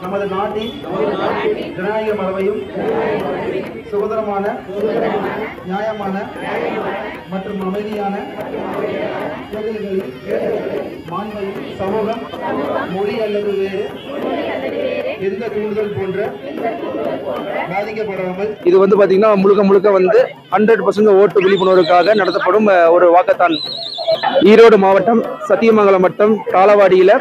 நமது நாட்டின் ஜனநாயக மரபையும் சுதந்திரமான நியாயமான மற்றும் அமைதியான தேர்தல்களில் மாண்பையும் சமூகம் மொழி அல்லது வேறு எந்த தூண்டுதல் போன்ற பாதிக்கப்படாமல் இது வந்து பாத்தீங்கன்னா முழுக்க 100% ஓட்டு விழிப்புணர்வுக்காக நடத்தப்படும் ஒரு வாக்கத்தான். ஈரோடு மாவட்டம் சத்தியமங்கலம் வட்டம் தாளவாடியில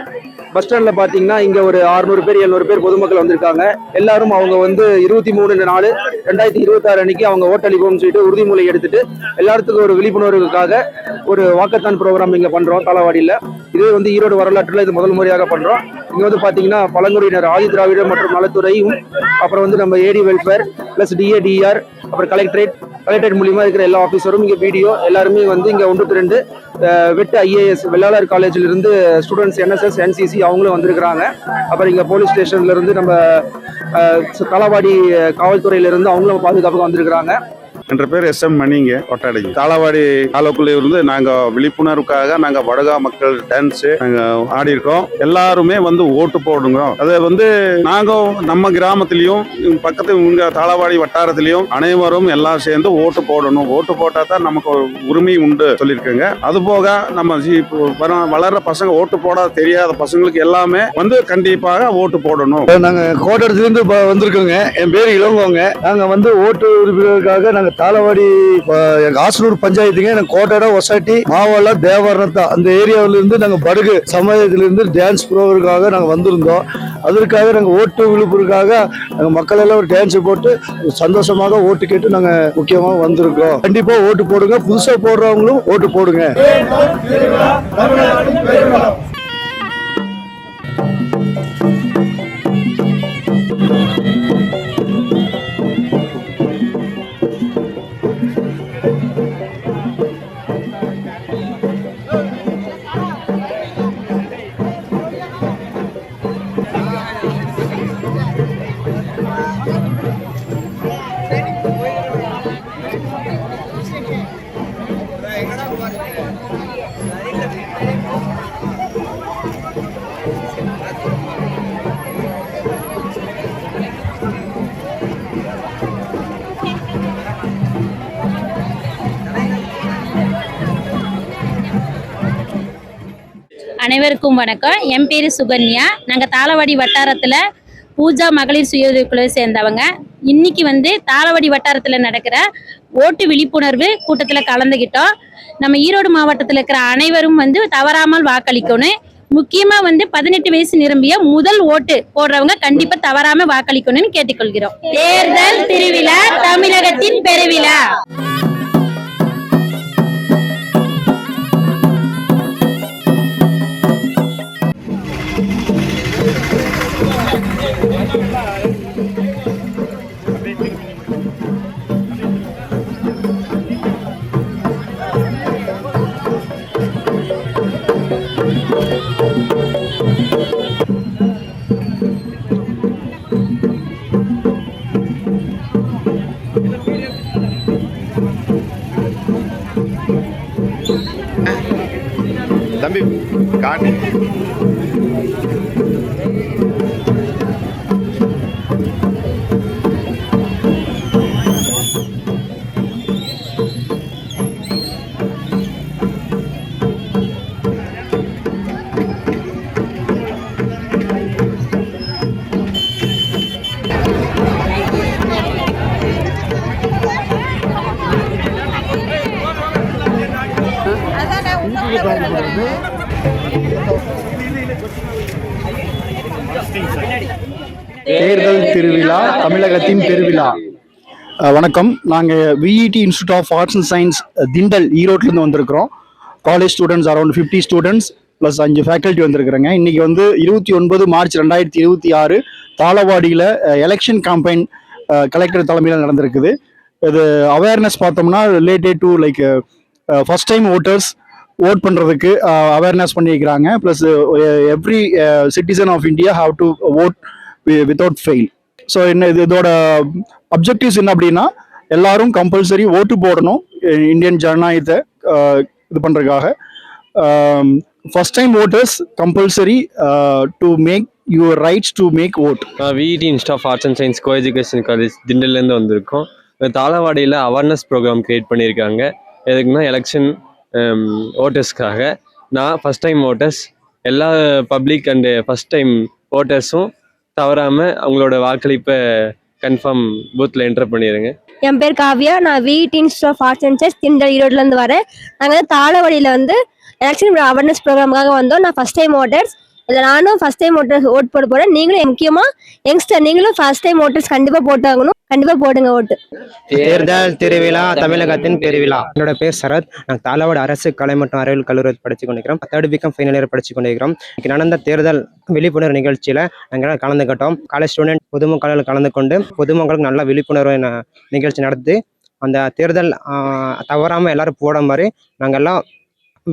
பஸ் ஸ்டாண்ட்ல பாத்தீங்கன்னா இங்க ஒரு 600 பேர் 700 பேர் பொதுமக்கள் வந்திருக்காங்க. எல்லாரும் அவங்க வந்து 23/4/2026 அன்னைக்கு அவங்க ஓட்டளிப்போம்னு சொல்லிட்டு உறுதிமொழி எடுத்துட்டு எல்லாத்துக்கும் ஒரு விழிப்புணர்வுக்காக ஒரு வாக்கத்தான் ப்ரோக்ராம் இங்க பண்றோம் தாளவாடியில. இது வந்து ஈரோடு வரலாற்றுல இது முதல் முறையாக பண்றோம். இங்க வந்து பாத்தீங்கன்னா பழங்குடியினர், ஆதி திராவிடர் மற்றும் நலத்துறையும், அப்புறம் வந்து நம்ம ஏடி வெல்ஃபேர் பிளஸ் DADR, அப்புறம் கலெக்டரேட் மூலியமா இருக்கிற எல்லா ஆபீசரும் இங்க வீடியோ எல்லாருமே வந்து இங்க 1-2 வெட்டு IAS வெள்ளாளர் காலேஜ்ல இருந்து ஸ்டூடெண்ட்ஸ் NSS NCC அவங்களும் வந்திருக்கிறாங்க. அப்புறம் இங்க போலீஸ் ஸ்டேஷன்ல இருந்து நம்ம தாளவாடி காவல்துறையில இருந்து அவங்களும் பாதுகாப்புக்கு வந்திருக்கிறாங்க. என்ற பேர் SM மணிங்க, ஒட்டாடி தாளவாடி தாலுக்குள்ள இருந்து நாங்க விழிப்புணர்வுக்காக நாங்க வடகா மக்கள் டான்ஸ் நாங்க ஆடி இருக்கோம். எல்லாருமே வந்து ஓட்டு போடுங்க. அதை வந்து நாங்க நம்ம கிராமத்திலையும் பக்கத்து இங்க தாளவாடி வட்டாரத்திலையும் அனைவரும் எல்லாம் சேர்ந்து ஓட்டு போடணும். ஓட்டு போட்டா தான் நமக்கு உரிமை உண்டு சொல்லியிருக்கேங்க. அது போக நம்ம வளர்ற பசங்க ஓட்டு போட தெரியாத பசங்களுக்கு எல்லாமே வந்து கண்டிப்பாக ஓட்டு போடணும். நாங்க கோட்டடத்துல இருந்து வந்திருக்கோங்க. என் பேர் இளங்கோங்க. நாங்க வந்து ஓட்டு உறுப்பினருக்காக நாங்க தாளவாடி ஆசனூர் பஞ்சாயத்துங்க, கோட்டடா ஒசாட்டி மாவள தேவரணத்தா அந்த ஏரியாவில இருந்து நாங்க படுகு சமயத்திலிருந்து டான்ஸ் ப்ரோக்ராமுக்காக நாங்க வந்திருந்தோம். அதற்காக நாங்க ஓட்டு விழுப்புக்காக நாங்க மக்கள் எல்லாம் ஒரு டான்ஸ் போட்டு சந்தோஷமாக ஓட்டு கேட்டு நாங்க முக்கியமா வந்திருக்கோம். கண்டிப்பா ஓட்டு போடுங்க. புதுசா போடுறவங்களும் ஓட்டு போடுங்க. அனைவருக்கும் வணக்கம். என் பேர் சுகன்யா. நாங்கள் தாளவாடி வட்டாரத்தில் பூஜா மகளிர் சுய உதவிக்குழுவை சேர்ந்தவங்க. இன்னைக்கு தாளவாடி வட்டாரத்தில் நடக்கிற ஓட்டு விழிப்புணர்வு கூட்டத்தில் கலந்துக்கிட்டோம். நம்ம ஈரோடு மாவட்டத்தில் இருக்கிற அனைவரும் தவறாமல் வாக்களிக்கணும். முக்கியமா 18 வயசு நிரம்பிய முதல் ஓட்டு போடுறவங்க கண்டிப்பா தவறாம வாக்களிக்கணும்னு கேட்டுக்கொள்கிறோம். தேர்தல் திருவிழா தமிழகத்தின் பெருவிழா. தம்பி காட்டு தேர்தல் திருவிழா தமிழகத்தின் பெருவிழா. வணக்கம். நாங்கள் VET institute of arts and science Thindal ஈரோட்லேருந்து வந்திருக்கிறோம். College students around 50 students plus 5 faculty வந்திருக்கிறேங்க. இன்றைக்கி 29 மார்ச் 2026 தாளவாடியில் எலெக்ஷன் கேம்பெயின் கலெக்டர் தலைமையில் நடந்திருக்குது. இது அவேர்னஸ் பார்த்தோம்னா related to first time voters vote பண்ணுறதுக்கு அவேர்னஸ் பண்ணியிருக்கிறாங்க. Plus every citizen of India have to vote without fail. So இதோட அப்ஜெக்டிவ்ஸ் என்ன அப்படின்னா, எல்லாரும் கம்பல்சரி ஓட்டு போடணும் இந்தியன் ஜனநாயகத்தை இது பண்ணுறதுக்காக. First time voters compulsory to make your rights to make vote. VET institute of arts and science co education college திண்டல்லேருந்து வந்திருக்கோம். தாளவாடியில் அவேர்னஸ் ப்ரோக்ராம் க்ரியேட் பண்ணியிருக்காங்க. எதுக்குன்னா எலெக்ஷன் ஓட்டர்ஸ்க்காக. நான் ஃபஸ்ட் டைம் ஓட்டர்ஸ், எல்லா பப்ளிக் அண்டு ஃபஸ்ட் டைம் ஓட்டர்ஸும் தவறாமல் அவங்களோட வாக்களிப்பை confirm பூத்தில் enter பண்ணிடுங்க. என் பேர் காவ்யா. நான் VET institute of arts and science Thindal ஈரோட்லேருந்து வரேன். நாங்கள் தாளவாடியில் எலெக்ஷன் அவேர்னஸ் ப்ரோக்ராமுக்காக வந்தோம். நான் ஃபஸ்ட் டைம் ஓட்டர்ஸ். இதில் நானும் ஃபஸ்ட் டைம் ஓட்டர்ஸ் ஓட் போட போகிறேன். நீங்களும் முக்கியமாக யங்ஸ்டர், நீங்களும் ஃபஸ்ட் டைம் ஓட்டர்ஸ் கண்டிப்பாக போட்டாகணும். கண்டிப்பாக போடுங்க ஓட்டு. தேர்தல் திருவிழா தமிழகத்தின் பெருவிழா. என்னோட பேர் சரத். நாங்கள் தாளவாடி அரசு கலை மற்றும் அறிவியல் கல்லூரி படித்து கொண்டிருக்கிறோம். 3rd பிகாம் ஃபைனல் இயர் படித்து கொண்டிருக்கிறோம். இன்னைக்கு நடந்த தேர்தல் விழிப்புணர்வு நிகழ்ச்சியில் நாங்கள் கலந்துக்கிட்டோம். காலேஜ் ஸ்டூடெண்ட் பொதுமக்கள் கலந்து கொண்டு பொதுமக்களுக்கு நல்ல விழிப்புணர்வு நிகழ்ச்சி நடத்தி அந்த தேர்தல் தவறாமல் எல்லாரும் போட மாதிரி நாங்கள் எல்லாம்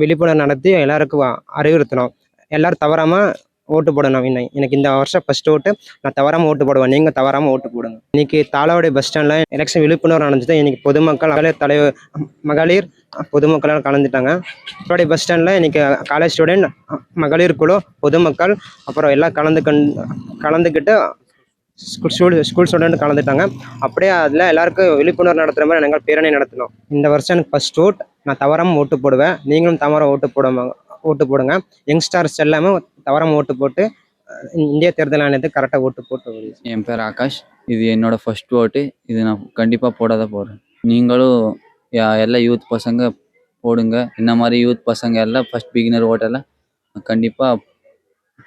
விழிப்புணர்வு நடத்தி எல்லாருக்கும் அறிவுறுத்தினோம். எல்லாரும் தவறாமல் ஓட்டு போடணும். எனக்கு இந்த வருஷம் ஃபர்ஸ்ட் ஓட்டு. நான் தவறாமல் ஓட்டு போடுவேன். நீங்கள் தவறாமல் ஓட்டு போடுங்க. இன்னைக்கு தாளவாடி பஸ் ஸ்டாண்டில் எலெக்ஷன் விழிப்புணர்வு நடந்துட்டு இன்னைக்கு பொதுமக்கள் மகளிர் பொதுமக்களால் கலந்துட்டாங்க. தாளவாடி பஸ் ஸ்டாண்டில் இன்னைக்கு காலேஜ் ஸ்டூடெண்ட், மகளிர் குழு, பொதுமக்கள் அப்புறம் எல்லாம் கலந்துக்கிட்டு ஸ்கூல் ஸ்டூடெண்ட் கலந்துட்டாங்க. அப்படியே அதில் எல்லாருக்கும் விழிப்புணர்வு நடத்துகிற மாதிரி நாங்கள் பேரணி நடத்தினோம். இந்த வருஷம் எனக்கு ஃபர்ஸ்ட் ஓட். நான் தவறாமல் ஓட்டு போடுவேன். நீங்களும் தவறாக ஓட்டு போடுங்க. யங்ஸ்டர்ஸ் எல்லாமே தவறாமல் ஓட்டு போட்டு இந்திய தேர்தல் ஆணையத்துக்கு கரெக்டாக ஓட்டு போட்டு. என் பேர் ஆகாஷ். இது என்னோட ஃபர்ஸ்ட் ஓட்டு. இது நான் கண்டிப்பாக போடுறேன். நீங்களும் எல்லா யூத் பசங்க போடுங்க. இந்த மாதிரி யூத் பசங்க எல்லாம் ஃபர்ஸ்ட் பிகினர் ஓட்டெல்லாம் கண்டிப்பாக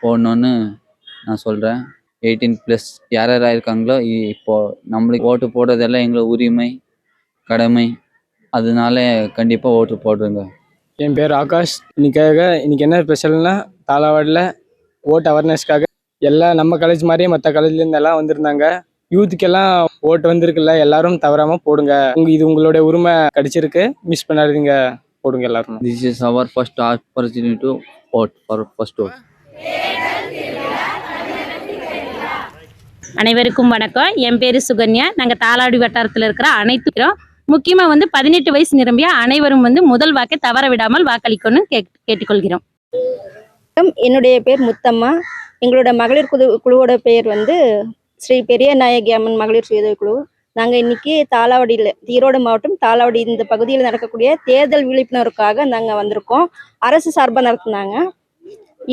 போடணுன்னு நான் சொல்கிறேன். 18+ யார் இருக்காங்களோ இப்போது நம்மளுக்கு ஓட்டு போடுறதெல்லாம் எங்களோட உரிமை, கடமை. அதனால கண்டிப்பாக ஓட்டு போடுறேங்க. என் பேர் ஆகாஷ். இன்னைக்கு என்ன ஸ்பெஷல்னா, தாளவாடியில் ஓட்டு அவேர்னஸ்க்காக எல்லாம் நம்ம காலேஜ் மாதிரியே மற்ற காலேஜ்லேருந்து எல்லாம் வந்திருந்தாங்க. யூத்துக்கெல்லாம் ஓட்டு வந்திருக்குல்ல, எல்லாரும் தவறாமல் போடுங்க. இது உங்களோட உரிமை கிடைச்சிருக்கு, மிஸ் பண்ணாதீங்க, போடுங்க எல்லாரும். This is our first opportunity to vote for first vote. அனைவருக்கும் வணக்கம். என் பேர் சுகன்யா. நாங்கள் தாளவாடி வட்டாரத்தில் இருக்கிற அனைத்து பேரும் முக்கியமாக 18 வயசு நிரம்பிய அனைவரும் முதல் வாக்கை தவற விடாமல் வாக்களிக்கணும் கேட்டுக்கொள்கிறோம். என்னுடைய பேர் முத்தம்மா. எங்களோட மகளிர் குழுவோட பேர் ஸ்ரீ பெரிய நாயகி அம்மன் மகளிர் சுய உதவி குழு. நாங்கள் இன்னைக்கு தாளவாடியில், ஈரோடு மாவட்டம் தாளவாடி இந்த பகுதியில் நடக்கக்கூடிய தேர்தல் விழிப்புணர்வுக்காக நாங்கள் வந்திருக்கோம். அரசு சார்பாக நடத்தினாங்க.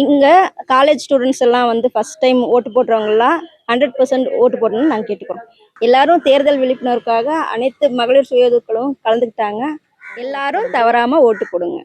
இங்கே காலேஜ் ஸ்டூடெண்ட்ஸ் எல்லாம் வந்து ஃபஸ்ட் டைம் ஓட்டு போடுறவங்கலாம் 100% ஓட்டு போடணும்னு நாங்கள் கேட்டுக்கிறோம். எல்லாரும் தேர்தல் விழிப்புணர்வுக்காக அனைத்து மகளிர் சுய குழுவும் கலந்துக்கிட்டாங்க. எல்லாரும் தவறாமல் ஓட்டு போடுங்க.